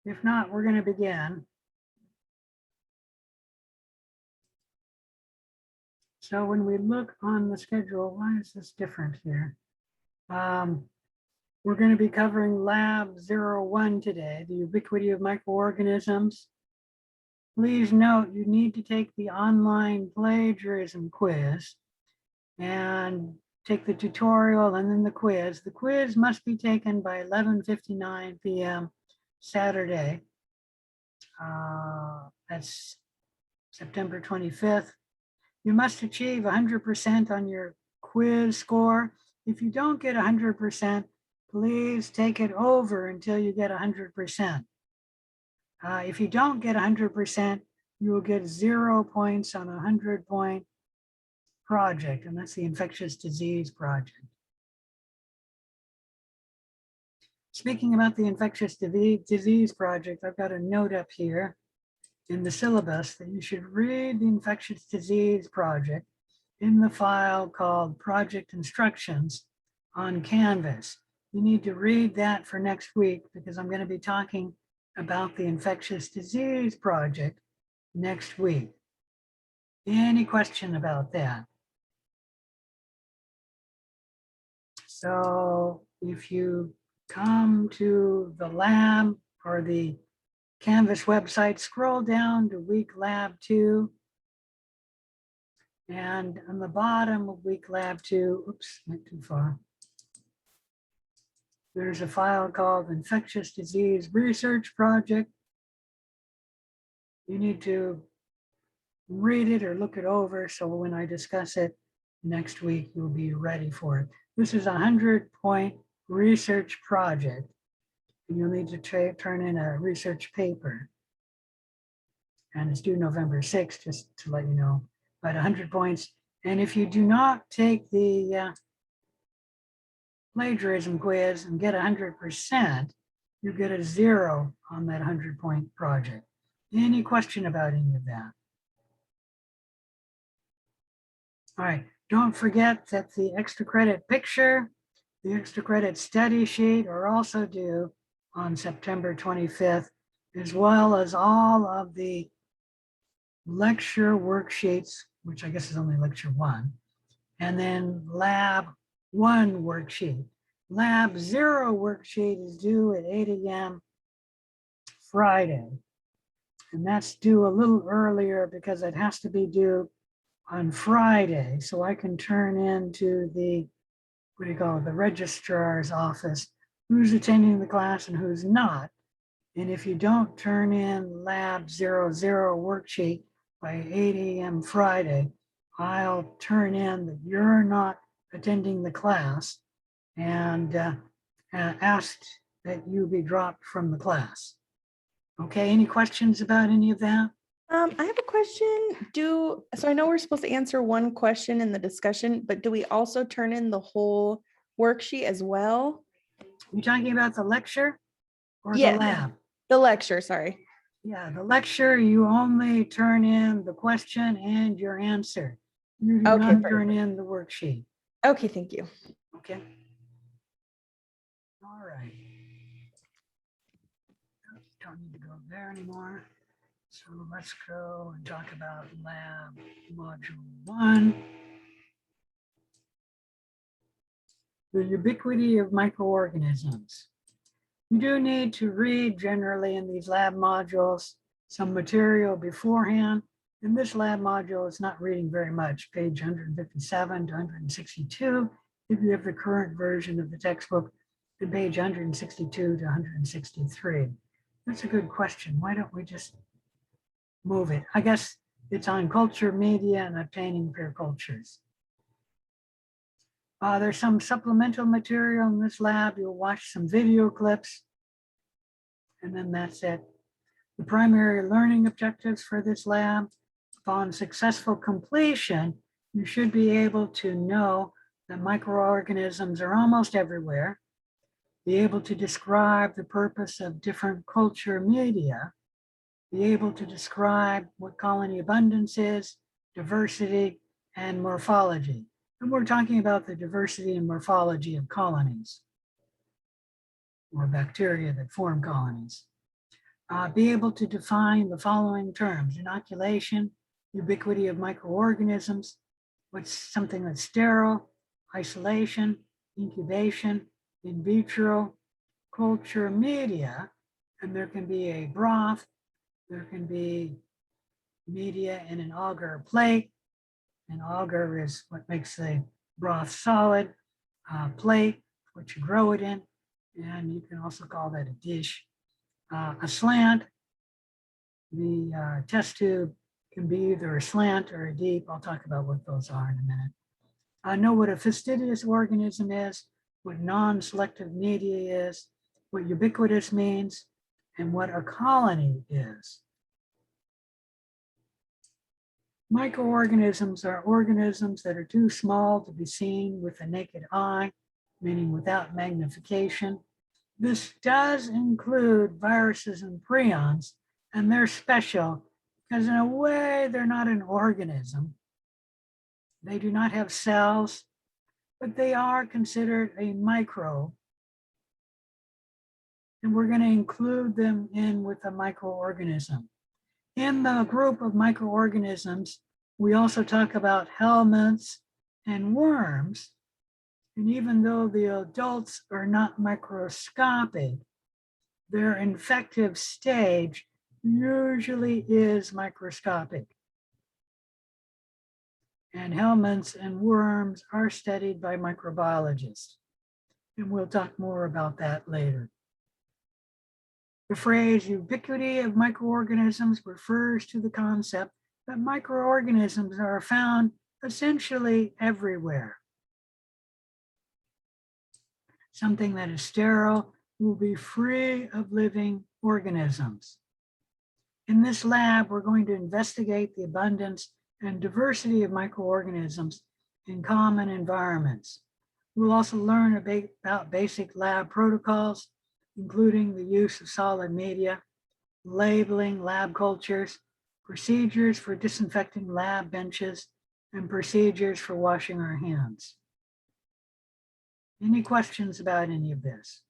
If not, we're going to begin. So when we look on the schedule, why is this different here? We're going to be covering Lab 01 today, the ubiquity of microorganisms. Please note you need to take the online plagiarism quiz and take the tutorial and then the quiz. The quiz must be taken by 11:59 p.m. Saturday. That's September 25th. You must achieve 100% on your quiz score. If you don't get 100%, please take it over until you get 100%. If you don't get 100%, you will get 0 points on a 100-point project, and that's the infectious disease project. Speaking about the infectious disease project, I've got a note up here in the syllabus that you should read the infectious disease project in the file called Project Instructions on Canvas. You need to read that for next week because I'm going to be talking about the infectious disease project next week. Any question about that? So if you come to the lab or the Canvas website, scroll down to week lab 2. And on the bottom of week lab 2, oops, went too far. There's a file called Infectious Disease Research Project. You need to read it or look it over so when I discuss it next week, you'll be ready for it. This is a 100-point research project. And you'll need to turn in a research paper. And it's due November 6th, just to let you know, about 100 points. And if you do not take the plagiarism quiz and get 100%, you get a 0 on that 100-point project. Any question about any of that? All right, don't forget that the extra credit picture, the extra credit study sheet are also due on September 25th, as well as all of the lecture worksheets, which I guess is only lecture 1, and then lab 1 worksheet. Lab 0 worksheet is due at 8 a.m. Friday. And that's due a little earlier because it has to be due on Friday. So I can turn into the, what do you call it, the registrar's office, who's attending the class and who's not. And if you don't turn in lab 00 worksheet by 8 a.m. Friday, I'll turn in that you're not attending the class and asked that you be dropped from the class. Okay, any questions about any of that? I have a question. So I know we're supposed to answer one question in the discussion, but do we also turn in the whole worksheet as well? You talking about the lecture or Yeah, the lab? the lecture, sorry. Yeah, the lecture, you only turn in the question and your answer. You do not turn in the worksheet. Okay, thank you. Okay. All right. Don't need to go there anymore. So let's go and talk about lab module 1. The ubiquity of microorganisms. You do need to read generally in these lab modules some material beforehand. In this lab module, it's not reading very much, page 157 to 162. If you have the current version of the textbook, and page 162 to 163. That's a good question. Why don't we just move it? I guess it's on culture media and obtaining pure cultures. There's some supplemental material in this lab. You'll watch some video clips, and then that's it. The primary learning objectives for this lab: upon successful completion, you should be able to know that microorganisms are almost everywhere, be able to describe the purpose of different culture media, be able to describe what colony abundance is, diversity, and morphology. And we're talking about the diversity and morphology of colonies or bacteria that form colonies. be able to define the following terms: inoculation, ubiquity of microorganisms, what's something that's sterile, isolation, incubation, in vitro, culture media, and there can be a broth, there can be media in an agar plate. An agar is what makes the broth solid. Plate, what you grow it in, and you can also call that a dish. A slant, the test tube can be either a slant or a deep. I'll talk about what those are in a minute. I know what a fastidious organism is, what non-selective media is, what ubiquitous means, and what a colony is. Microorganisms are organisms that are too small to be seen with the naked eye, meaning without magnification. This does include viruses and prions, and they're special because in a way, they're not an organism. They do not have cells, but they are considered a microbe. And we're going to include them in with a microorganism. In the group of microorganisms, we also talk about helminths and worms. And even though the adults are not microscopic, their infective stage usually is microscopic. And helminths and worms are studied by microbiologists. And we'll talk more about that later. The phrase ubiquity of microorganisms refers to the concept that microorganisms are found essentially everywhere. Something that is sterile will be free of living organisms. In this lab, we're going to investigate the abundance and diversity of microorganisms in common environments. We'll also learn about basic lab protocols, including the use of solid media, labeling lab cultures, procedures for disinfecting lab benches, and procedures for washing our hands. Any questions about any of this?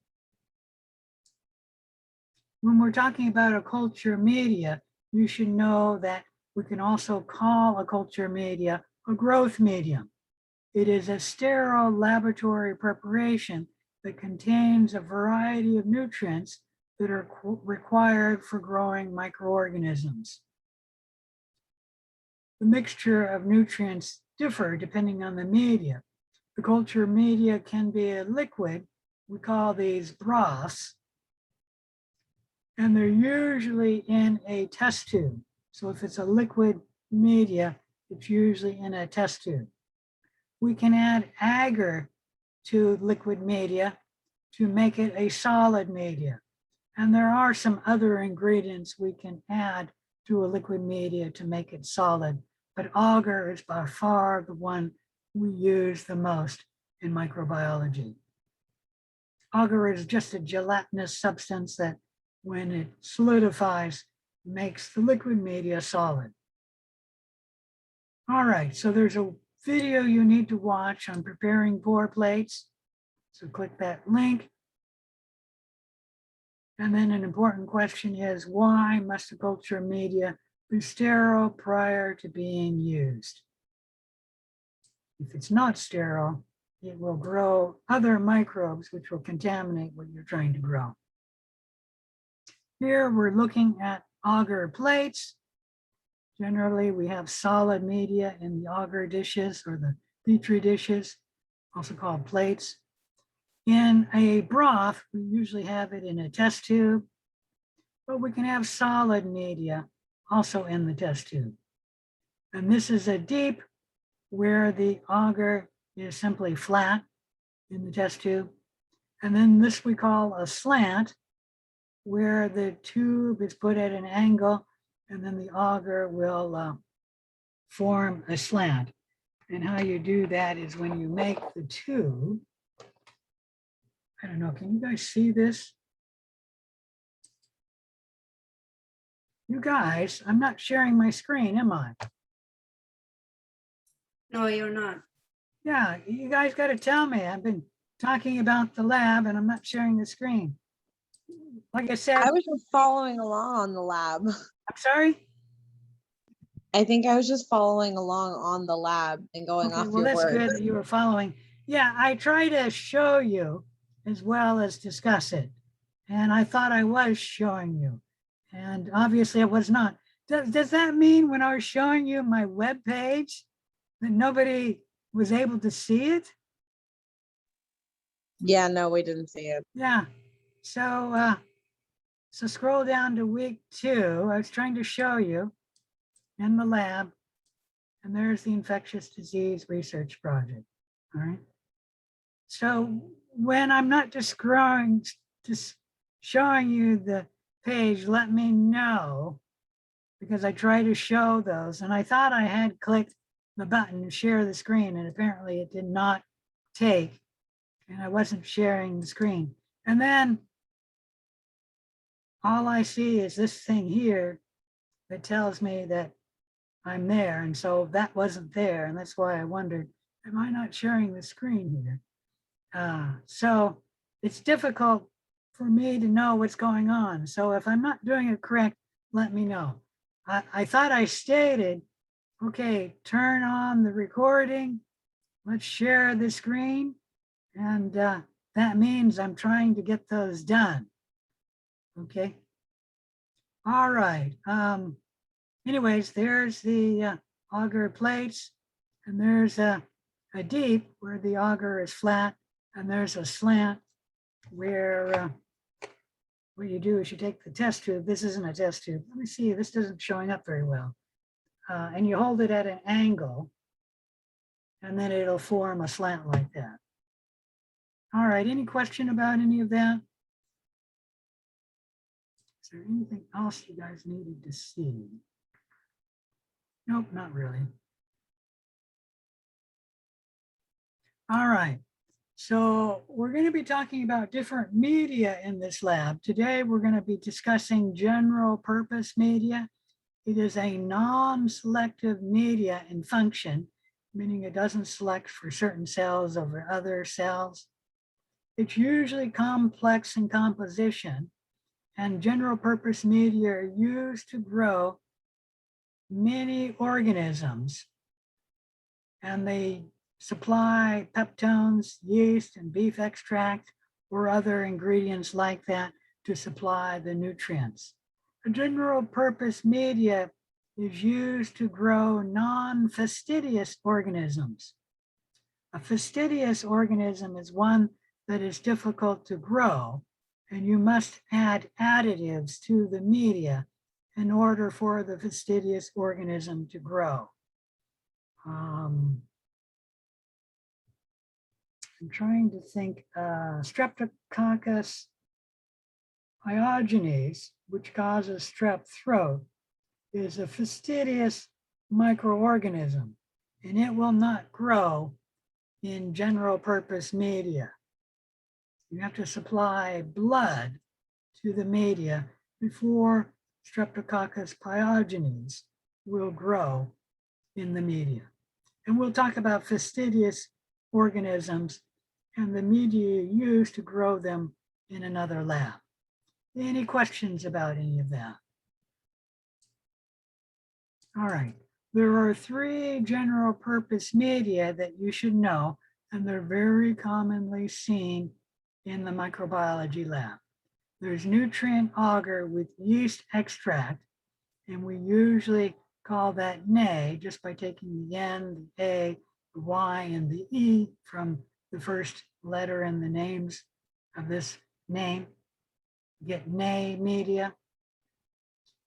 When we're talking about a culture media, you should know that we can also call a culture media a growth medium. It is a sterile laboratory preparation that contains a variety of nutrients that are required for growing microorganisms. The mixture of nutrients differ depending on the media. The culture media can be a liquid. We call these broths. And they're usually in a test tube. So if it's a liquid media, it's usually in a test tube. We can add agar to liquid media to make it a solid media. And there are some other ingredients we can add to a liquid media to make it solid, but agar is by far the one we use the most in microbiology. Agar is just a gelatinous substance that when it solidifies, makes the liquid media solid. All right, so there's a video you need to watch on preparing pour plates. So click that link. And then an important question is, why must a culture media be sterile prior to being used? If it's not sterile, it will grow other microbes which will contaminate what you're trying to grow. Here we're looking at agar plates. Generally, we have solid media in the agar dishes or the Petri dishes, also called plates. In a broth, we usually have it in a test tube, but we can have solid media also in the test tube. And this is a deep where the agar is simply flat in the test tube. And then this we call a slant, where the tube is put at an angle and then the agar will form a slant. And how you do that is when you make the tube, I don't know, can you guys see this? You guys, I'm not sharing my screen, am I? No, you're not. Yeah, you guys got to tell me. I've been talking about the lab and I'm not sharing the screen. like I said, I was just following along on the lab. I'm sorry. I think I was just following along on the lab and going Okay, off well, your that's good words. that you were following. Yeah, I try to show you as well as discuss it. And I thought I was showing you. And obviously it was not. Does that mean when I was showing you my web page that nobody was able to see it? Yeah, no, we didn't see it. Yeah. So scroll down to week 2. I was trying to show you in the lab, and there's the infectious disease research project. All right. So when I'm not just showing you the page, let me know, because I try to show those. And I thought I had clicked the button to share the screen, and apparently it did not take, and I wasn't sharing the screen. And then all I see is this thing here that tells me that I'm there. And so that wasn't there. And that's why I wondered, am I not sharing the screen here? So it's difficult for me to know what's going on. So if I'm not doing it correct, let me know. I thought I stated, okay, turn on the recording. Let's share the screen. And that means I'm trying to get those done. Okay. All right. Anyways, there's the auger plates, and there's a deep where the auger is flat, and there's a slant where what you do is you take the test tube. This isn't a test tube. Let me see, this isn't showing up very well. And you hold it at an angle, and then it'll form a slant like that. All right, any question about any of that? Is there anything else you guys needed to see? Nope, not really. All right. So we're going to be talking about different media in this lab. Today, we're going to be discussing general purpose media. It is a non-selective media in function, meaning it doesn't select for certain cells over other cells. It's usually complex in composition, and general purpose media are used to grow many organisms, and they supply peptones, yeast, and beef extract, or other ingredients like that to supply the nutrients. A general purpose media is used to grow non-fastidious organisms. A fastidious organism is one that is difficult to grow, and you must add additives to the media in order for the fastidious organism to grow. I'm trying to think, Streptococcus pyogenes, which causes strep throat, is a fastidious microorganism, and it will not grow in general purpose media. You have to supply blood to the media before Streptococcus pyogenes will grow in the media. And we'll talk about fastidious organisms and the media used to grow them in another lab. Any questions about any of that? All right, there are 3 general purpose media that you should know, and they're very commonly seen in the microbiology lab. There's nutrient agar with yeast extract, and we usually call that NA just by taking the N, the A, the Y, and the E from the first letter in the names of this name. You get NA media.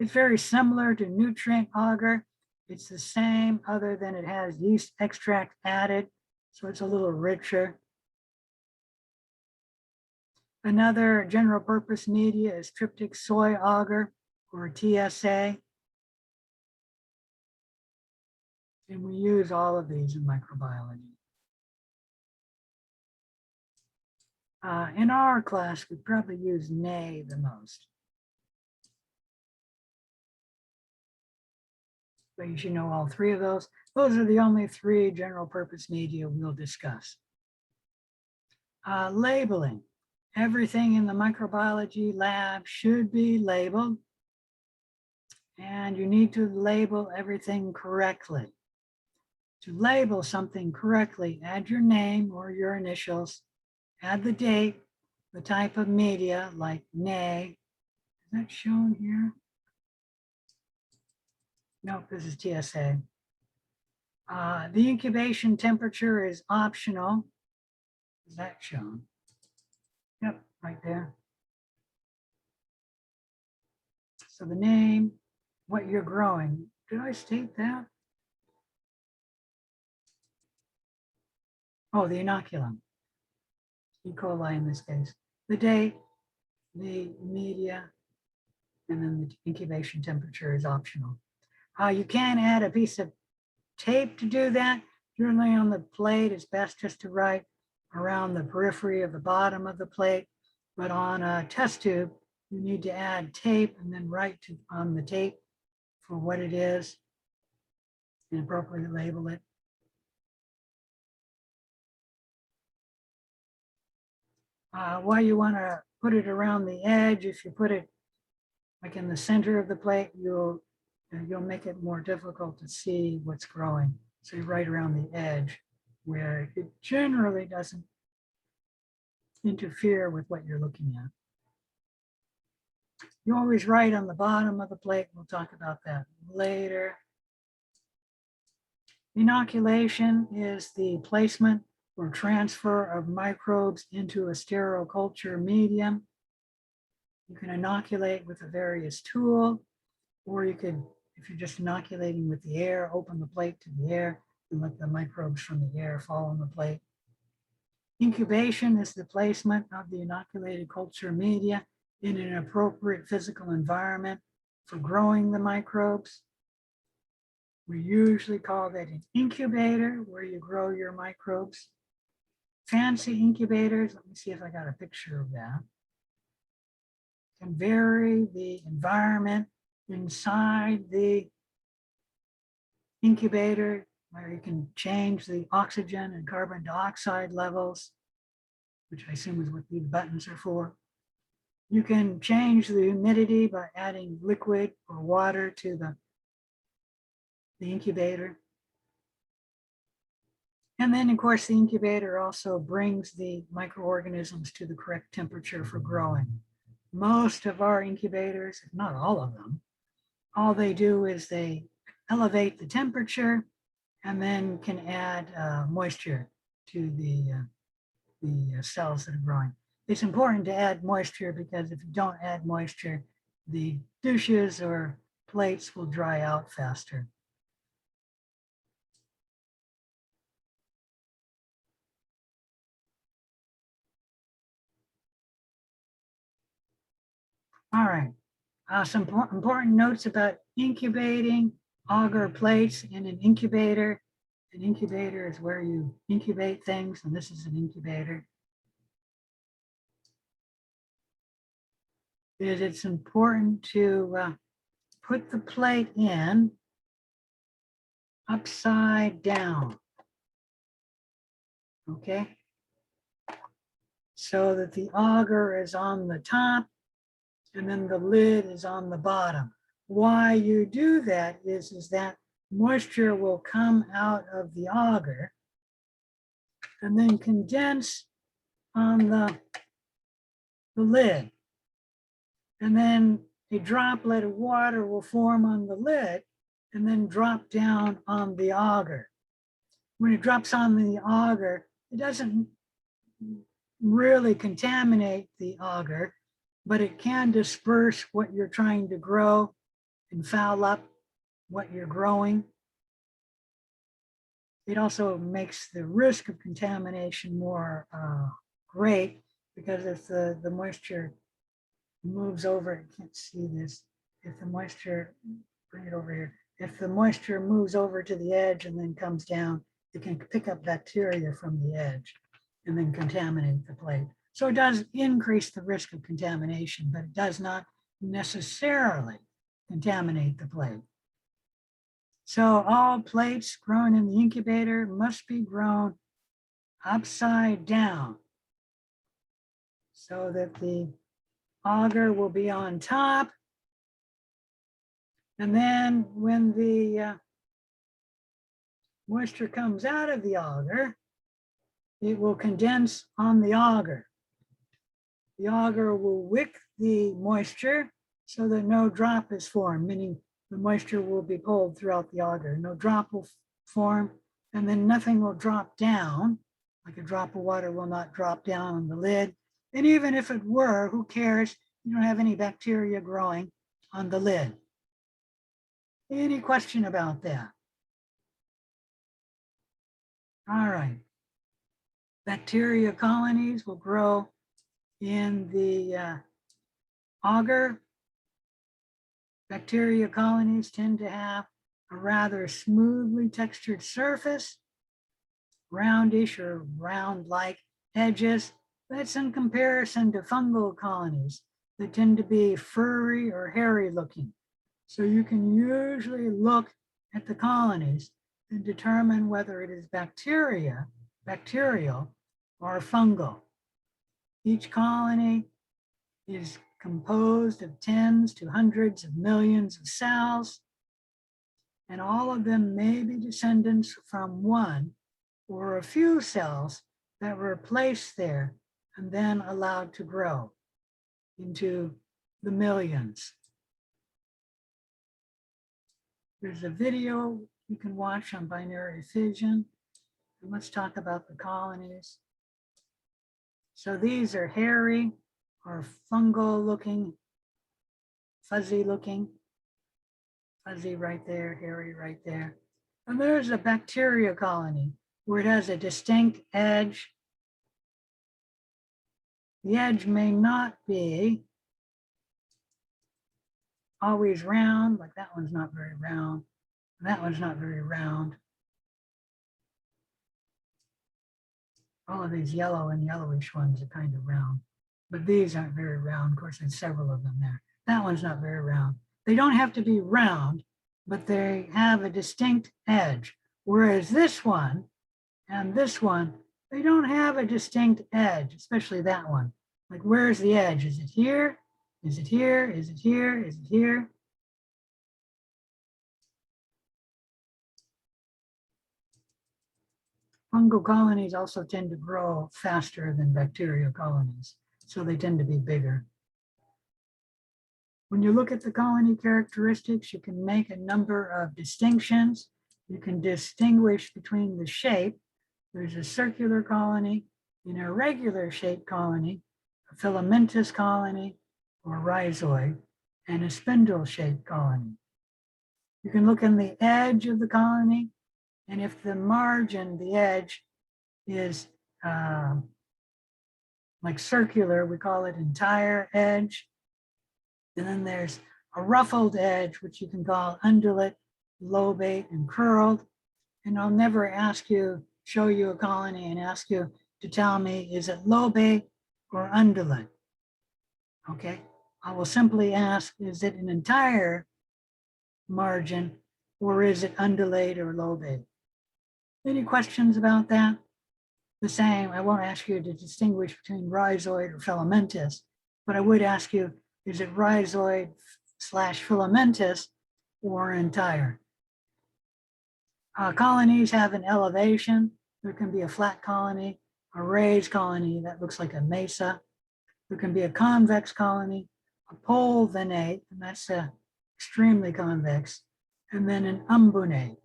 It's very similar to nutrient agar. It's the same, other than it has yeast extract added, so it's a little richer. Another general purpose media is tryptic soy agar, or TSA. And we use all of these in microbiology. In our class, we probably use NA the most. But you should know all 3 of those. Those are the only 3 general purpose media we'll discuss. Labeling. Everything in the microbiology lab should be labeled, and you need to label everything correctly. To label something correctly, add your name or your initials, add the date, the type of media like nay. Is that shown here? Nope, this is TSA. The incubation temperature is optional. Is that shown? Yep, right there. So the name, what you're growing. Did I state that? Oh, the inoculum. E. coli in this case. The date, the media, and then the incubation temperature is optional. You can add a piece of tape to do that. Generally on the plate, it's best just to write around the periphery of the bottom of the plate. But on a test tube, you need to add tape and then write on the tape for what it is and appropriately label it. Why you want to put it around the edge, if you put it like in the center of the plate, you'll make it more difficult to see what's growing. So you write around the edge where it generally doesn't interfere with what you're looking at. You always write on the bottom of the plate. We'll talk about that later. Inoculation is the placement or transfer of microbes into a sterile culture medium. You can inoculate with a various tool, or you could, if you're just inoculating with the air, open the plate to the air and let the microbes from the air fall on the plate. Incubation is the placement of the inoculated culture media in an appropriate physical environment for growing the microbes. We usually call that an incubator, where you grow your microbes. Fancy incubators, let me see if I got a picture of that, can vary the environment inside the incubator, where you can change the oxygen and carbon dioxide levels, which I assume is what these buttons are for. You can change the humidity by adding liquid or water to the incubator. And then, of course, the incubator also brings the microorganisms to the correct temperature for growing. Most of our incubators, if not all of them, all they do is they elevate the temperature and then can add moisture to the cells that are growing. It's important to add moisture because if you don't add moisture, the dishes or plates will dry out faster. All right, some important notes about incubating agar plates in an incubator. An incubator is where you incubate things, and this is an incubator. It's important to put the plate in upside down, okay? So that the agar is on the top and then the lid is on the bottom. Why you do that is that moisture will come out of the agar and then condense on the lid. And then a droplet of water will form on the lid and then drop down on the agar. When it drops on the agar, it doesn't really contaminate the agar, but it can disperse what you're trying to grow and foul up what you're growing. It also makes the risk of contamination more great, because if the moisture moves over, I can't see this, if the moisture, bring it over here, if the moisture moves over to the edge and then comes down, it can pick up bacteria from the edge and then contaminate the plate. So it does increase the risk of contamination, but it does not necessarily contaminate the plate. So all plates grown in the incubator must be grown upside down. so that the auger will be on top. And then when the moisture comes out of the auger, it will condense on the auger. The auger will wick the moisture so that no drop is formed, meaning the moisture will be pulled throughout the auger. No drop will form, and then nothing will drop down, like a drop of water will not drop down on the lid. And even if it were, who cares? You don't have any bacteria growing on the lid. Any question about that? All right. Bacteria colonies will grow in the auger. Bacteria colonies tend to have a rather smoothly textured surface, roundish or round-like edges. That's in comparison to fungal colonies that tend to be furry or hairy looking. So you can usually look at the colonies and determine whether it is bacterial, or fungal. Each colony is composed of tens to hundreds of millions of cells, and all of them may be descendants from one or a few cells that were placed there and then allowed to grow into the millions. There's a video you can watch on binary fission. And let's talk about the colonies. So these are hairy or fungal looking, fuzzy looking, fuzzy right there, hairy right there. And there's a bacteria colony where it has a distinct edge. The edge may not be always round, like that one's not very round. That one's not very round. All of these yellow and yellowish ones are kind of round, but these aren't very round. Of course, there's several of them there. That one's not very round. They don't have to be round, but they have a distinct edge. Whereas this one and this one, they don't have a distinct edge, especially that one. Like, where's the edge? Is it here? Is it here? Is it here? Is it here? Fungal colonies also tend to grow faster than bacterial colonies, so they tend to be bigger. When you look at the colony characteristics, you can make a number of distinctions. You can distinguish between the shape. There's a circular colony, an irregular shaped colony, a filamentous colony or rhizoid, and a spindle shaped colony. You can look in the edge of the colony, and if the margin, the edge, is like circular, we call it entire edge. And then there's a ruffled edge, which you can call undulate, lobate, and curled. And I'll never show you a colony and ask you to tell me, is it lobate or undulate? Okay, I will simply ask, is it an entire margin or is it undulate or lobate? Any questions about that? The same, I won't ask you to distinguish between rhizoid or filamentous, but I would ask you, is it rhizoid / filamentous or entire? Colonies have an elevation. There can be a flat colony, a raised colony that looks like a mesa. There can be a convex colony, a pulvinate, and that's extremely convex, and then an umbunate.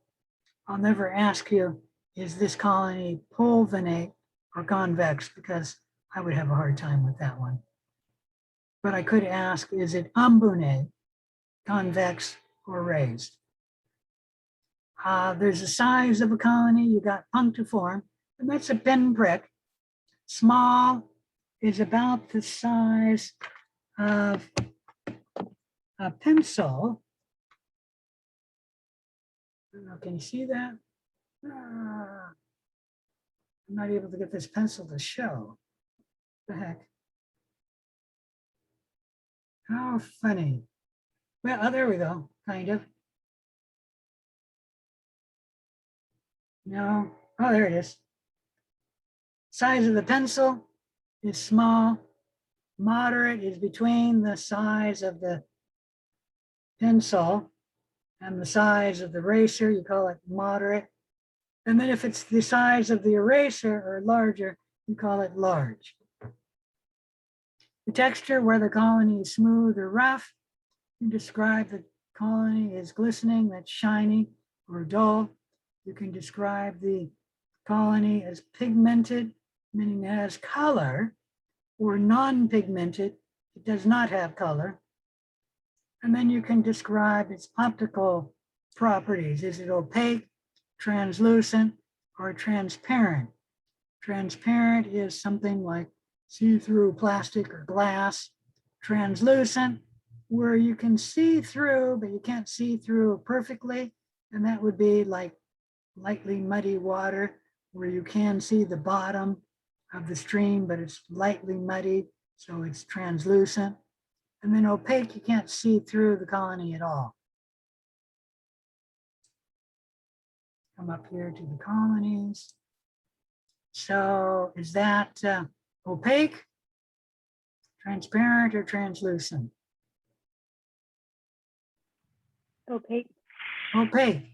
I'll never ask you, is this colony pulvinate or convex, because I would have a hard time with that one. But I could ask, is it umbunate, convex, or raised? There's a size of a colony. You got punctiform, and that's a pinprick. Small is about the size of a pencil. I don't know, can you see that? I'm not able to get this pencil to show. What the heck? How funny. Well, oh, there we go, kind of. No, oh, there it is. Size of the pencil is small. Moderate is between the size of the pencil and the size of the eraser, you call it moderate. And then if it's the size of the eraser or larger, you call it large. The texture, where the colony is smooth or rough, you describe the colony as glistening, that's shiny or dull. You can describe the colony as pigmented, meaning it has color, or non-pigmented, it does not have color. And then you can describe its optical properties. Is it opaque, translucent, or transparent? Transparent is something like see-through plastic or glass. Translucent, where you can see through, but you can't see through perfectly. And that would be like lightly muddy water, where you can see the bottom of the stream, but it's lightly muddy, so it's translucent. And then opaque, you can't see through the colony at all. Come up here to the colonies. So is that opaque, transparent, or translucent? Opaque. Opaque.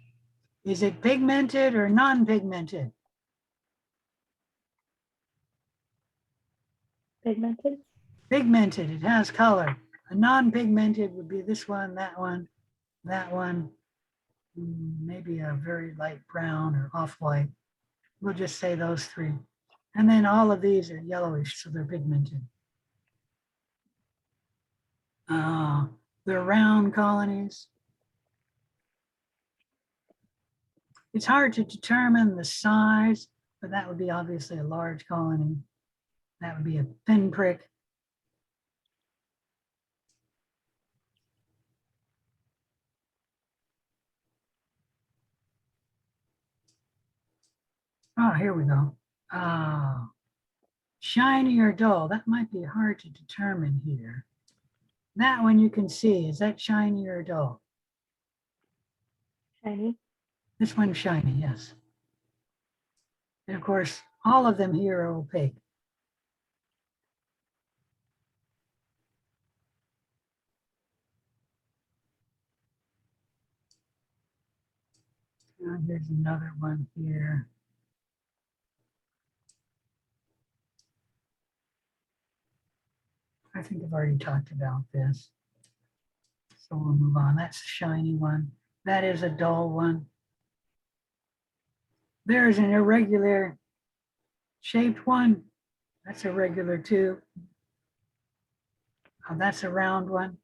Is it pigmented or non-pigmented? Pigmented. Pigmented, it has color. A non-pigmented would be this one, that one, maybe a very light brown or off-white. We'll just say those three. And then all of these are yellowish, so they're pigmented. They're round colonies. It's hard to determine the size, but that would be obviously a large colony. That would be a pinprick. Oh, here we go. Shiny or dull, that might be hard to determine here. That one you can see, is that shiny or dull? Shiny. This one's shiny, yes. And of course, all of them here are opaque. Here's another one here. I think I've already talked about this. So we'll move on. That's a shiny one. That is a dull one. There's an irregular shaped one. That's irregular too. That's a round one.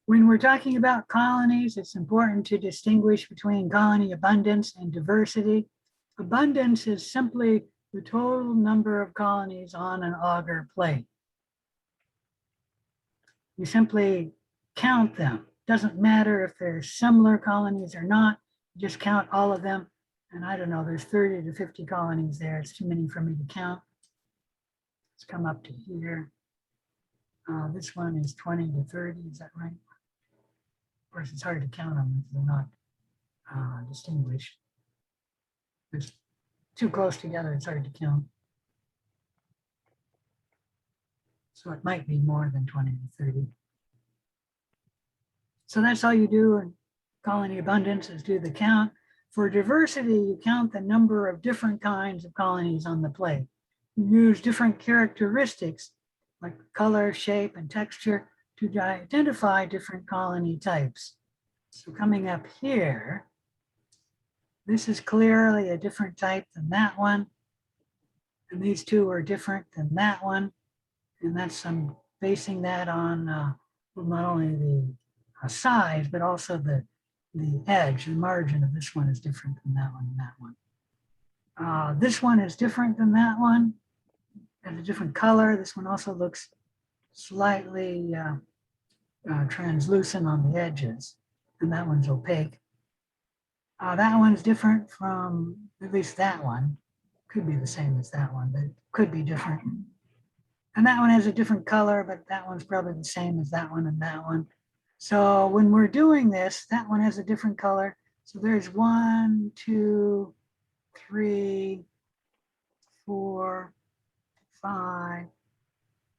When we're talking about colonies, it's important to distinguish between colony abundance and diversity. Abundance is simply the total number of colonies on an agar plate. You simply count them. Doesn't matter if they're similar colonies or not, you just count all of them. And I don't know, there's 30 to 50 colonies there. It's too many for me to count. Let's come up to here. This one is 20 to 30, is that right? Of course, it's hard to count them if they're not distinguished. It's too close together, it's hard to count. So it might be more than 20 to 30. So that's all you do in colony abundance is do the count. For diversity, you count the number of different kinds of colonies on the plate. You use different characteristics like color, shape, and texture to identify different colony types. So coming up here, this is clearly a different type than that one. And these two are different than that one. And that's, I'm basing that on well, not only the size, but also the edge, the margin of this one is different than that one and that one. This one is different than that one. Has a different color. This one also looks slightly translucent on the edges, and that one's opaque. That one's different from at least that one. Could be the same as that one, but it could be different. And that one has a different color, but that one's probably the same as that one and that one. So when we're doing this, that one has a different color. So there's 1, 2, 3, 4, 5.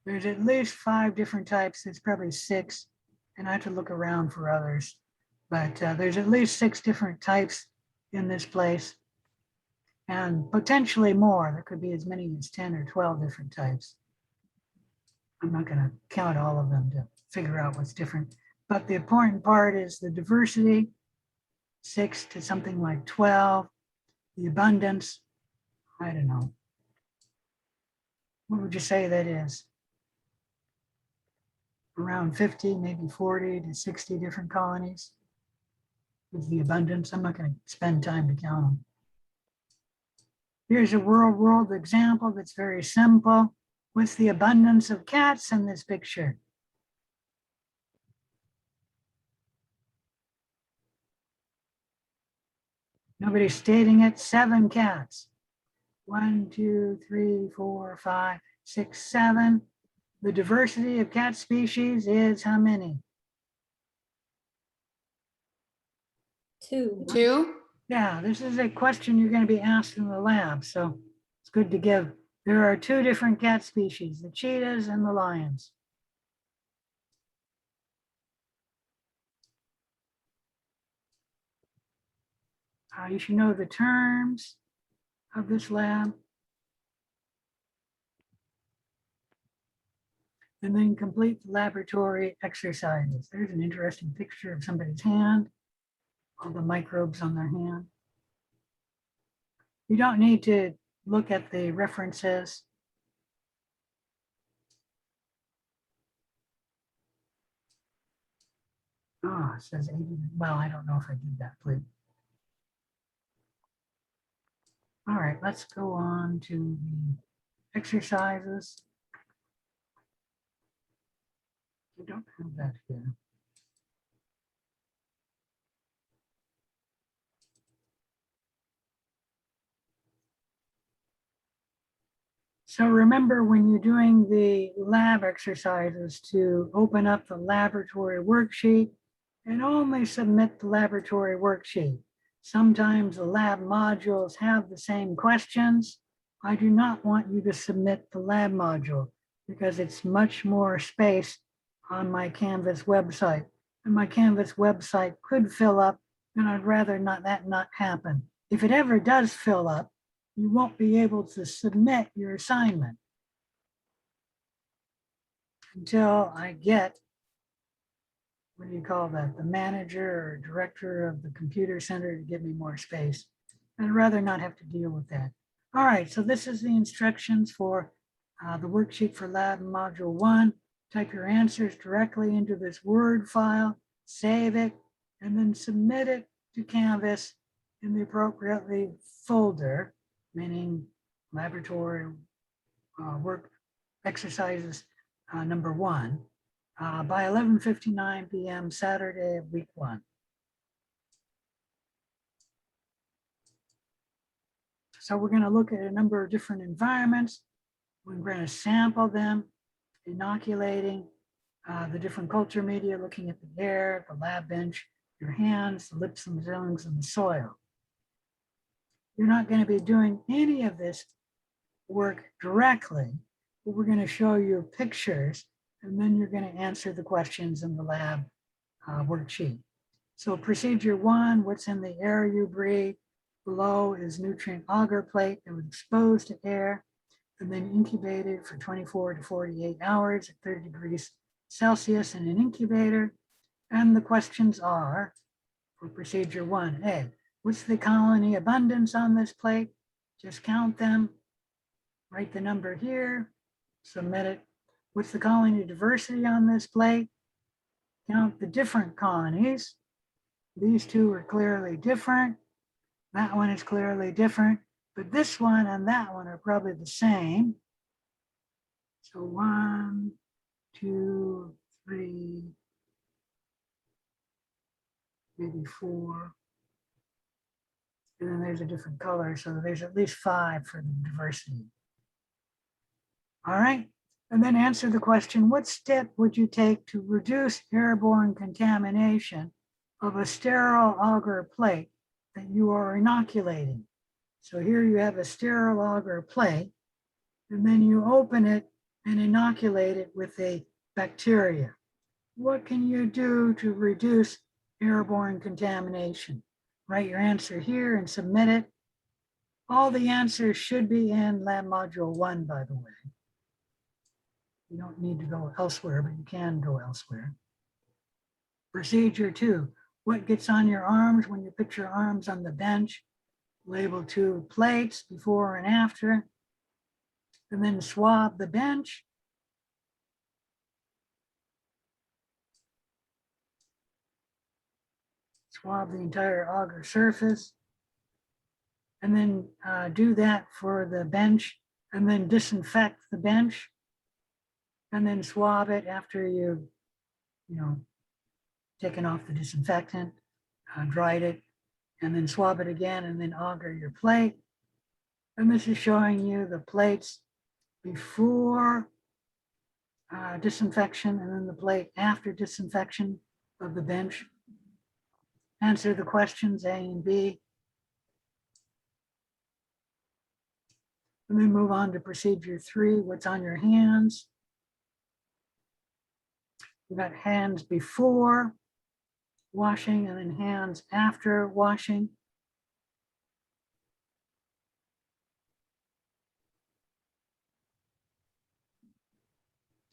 There's at least 5 different types. There's probably 6, and I have to look around for others. But there's at least 6 different types in this place, and potentially more. There could be as many as 10 or 12 different types. I'm not going to count all of them to figure out what's different. But the important part is the diversity, 6 to something like 12. The abundance, I don't know. What would you say that is? Around 50, maybe 40 to 60 different colonies with the abundance. I'm not going to spend time to count them. Here's a world example that's very simple. What's the abundance of cats in this picture? Nobody's stating it. 7 cats. 1, 2, 3, 4, 5, 6, 7. The diversity of cat species is how many? 2. 2. Yeah, this is a question you're going to be asked in the lab, so it's good to give. There are 2 different cat species, the cheetahs and the lions. You should know the terms of this lab. And then complete the laboratory exercises. There's an interesting picture of somebody's hand, all the microbes on their hand. You don't need to look at the references. Oh, it says 80. Well, I don't know if I did that, please. All right, let's go on to the exercises. I don't have that here. So remember, when you're doing the lab exercises, to open up the laboratory worksheet and only submit the laboratory worksheet. Sometimes the lab modules have the same questions. I do not want you to submit the lab module because it's much more space on my Canvas website. And my Canvas website could fill up, and I'd rather that not happen. If it ever does fill up, you won't be able to submit your assignment until I get, what do you call that, the manager or director of the computer center to give me more space. I'd rather not have to deal with that. All right, so this is the instructions for the worksheet for lab module 1. Type your answers directly into this Word file, save it, and then submit it to Canvas in the appropriately folder, meaning laboratory work exercises number 1 by 11:59 p.m. Saturday of week 1. So we're going to look at a number of different environments. We're going to sample them, inoculating the different culture media, looking at the air, the lab bench, your hands, the lips and the lungs, and the soil. You're not going to be doing any of this work directly, but we're going to show you pictures, and then you're going to answer the questions in the lab worksheet. So procedure 1, what's in the air you breathe? Below is nutrient agar plate that was exposed to air and then incubated for 24 to 48 hours at 30 degrees Celsius in an incubator. And the questions are, for procedure 1A, what's the colony abundance on this plate? Just count them, write the number here, submit it. What's the colony diversity on this plate? Count the different colonies. These 2 are clearly different. That one is clearly different, but this one and that one are probably the same. So 1, 2, 3, maybe 4. And then there's a different color. So there's at least 5 for the diversity. All right. And then answer the question, what step would you take to reduce airborne contamination of a sterile agar plate that you are inoculating? So here you have a sterile agar plate. and then you open it and inoculate it with a bacteria. What can you do to reduce airborne contamination? Write your answer here and submit it. All the answers should be in Lab Module 1, by the way. You don't need to go elsewhere, but you can go elsewhere. Procedure 2, what gets on your arms when you put your arms on the bench? Label 2 plates, before and after, and then swab the bench. Swab the entire agar surface, and then do that for the bench, and then disinfect the bench, and then swab it after you've, taken off the disinfectant, dried it, and then swab it again, and then agar your plate. And this is showing you the plates before disinfection, and then the plate after disinfection of the bench. Answer the questions A and B. And then move on to procedure 3, what's on your hands. You got hands before washing and then hands after washing.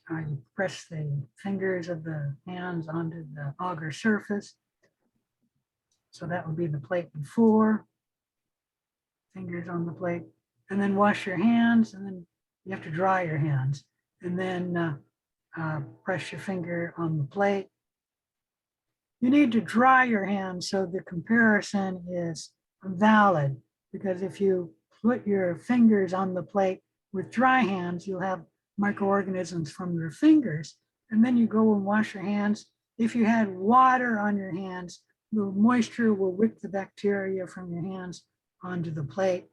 You press the fingers of the hands onto the agar surface. So that would be the plate before. Fingers on the plate. And then wash your hands, and then you have to dry your hands. And then press your finger on the plate. You need to dry your hands so the comparison is valid, because if you put your fingers on the plate with dry hands, you'll have microorganisms from your fingers, and then you go and wash your hands. If you had water on your hands, the moisture will whip the bacteria from your hands onto the plate.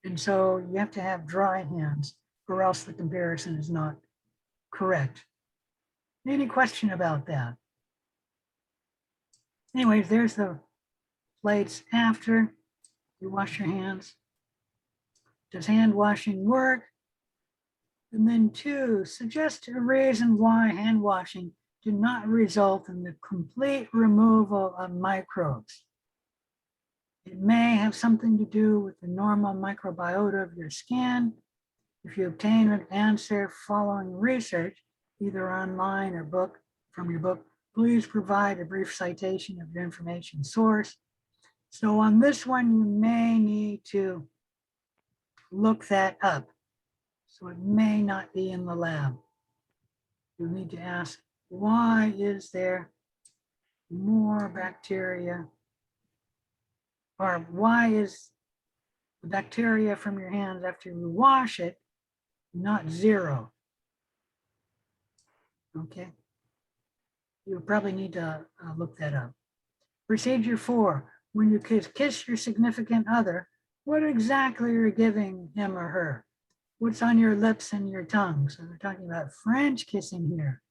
And so you have to have dry hands, or else the comparison is not correct. Any question about that? Anyways, there's the plates after you wash your hands. Does hand washing work? And then 2, suggest a reason why hand washing did not result in the complete removal of microbes. It may have something to do with the normal microbiota of your skin. If you obtain an answer following research, either online or from your book, please provide a brief citation of your information source. So on this one, you may need to look that up. So it may not be in the lab. You need to ask, why is there more bacteria? Or why is the bacteria from your hands after you wash it not 0? Okay. You probably need to look that up. Procedure 4, when you kiss your significant other, what exactly are you giving him or her? What's on your lips and your tongue? So we're talking about French kissing here.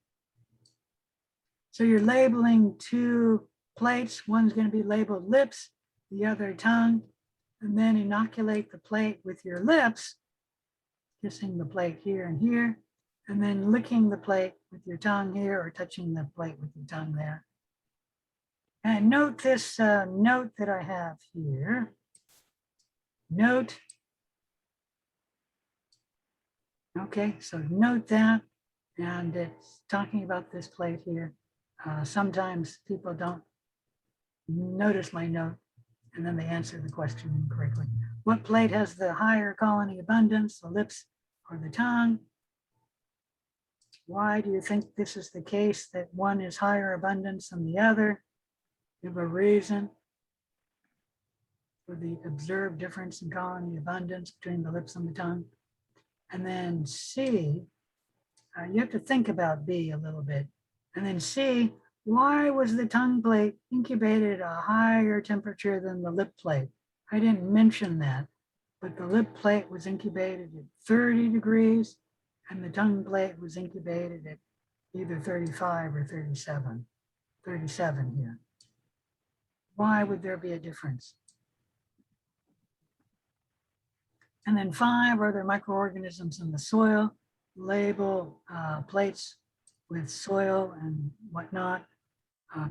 So you're labeling 2 plates. One's going to be labeled lips, the other tongue, and then inoculate the plate with your lips, kissing the plate here and here, and then licking the plate with your tongue here, or touching the plate with your tongue there. And note this note that I have here. Note. Okay, so note that, and it's talking about this plate here. Sometimes people don't notice my note, and then they answer the question incorrectly. What plate has the higher colony abundance, the lips or the tongue? Why do you think this is the case, that one is higher abundance than the other? Give a reason for the observed difference in colony abundance between the lips and the tongue. And then C, you have to think about B a little bit. And then C, why was the tongue plate incubated at a higher temperature than the lip plate? I didn't mention that, but the lip plate was incubated at 30 degrees and the tongue plate was incubated at either 35 or 37 here. Why would there be a difference? And then 5, are there microorganisms in the soil? Label plates with soil and whatnot.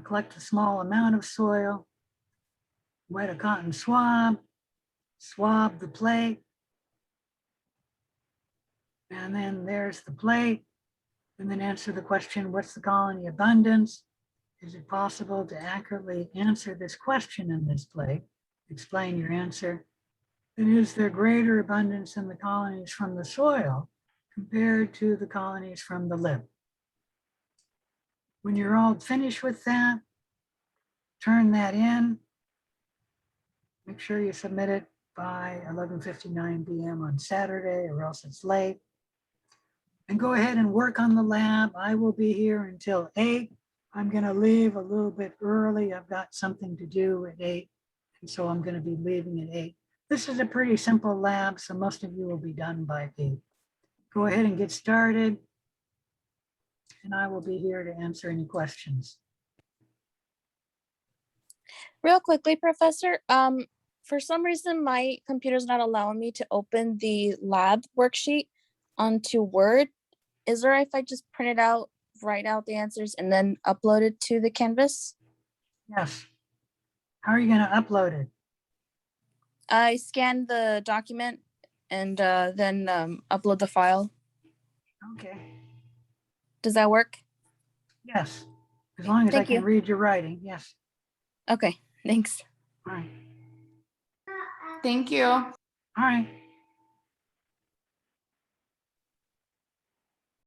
Collect a small amount of soil. Wet a cotton swab. Swab the plate. And then there's the plate. And then answer the question, what's the colony abundance? Is it possible to accurately answer this question in this plate? Explain your answer. And is there greater abundance in the colonies from the soil compared to the colonies from the lip? When you're all finished with that, turn that in. Make sure you submit it by 11:59 p.m. on Saturday, or else it's late. And go ahead and work on the lab. I will be here until 8. I'm going to leave a little bit early. I've got something to do at 8, and so I'm going to be leaving at 8. This is a pretty simple lab, so most of you will be done by 8. Go ahead and get started, and I will be here to answer any questions. Real quickly, Professor, for some reason, my computer's not allowing me to open the lab worksheet onto Word. Is there if I just print it out, write out the answers, and then upload it to the Canvas? Yes. How are you going to upload it? I scan the document and then upload the file. Okay. Does that work? Yes. As long as I Thank can you. read your writing. Yes. Okay, thanks. All right. Thank you. All right.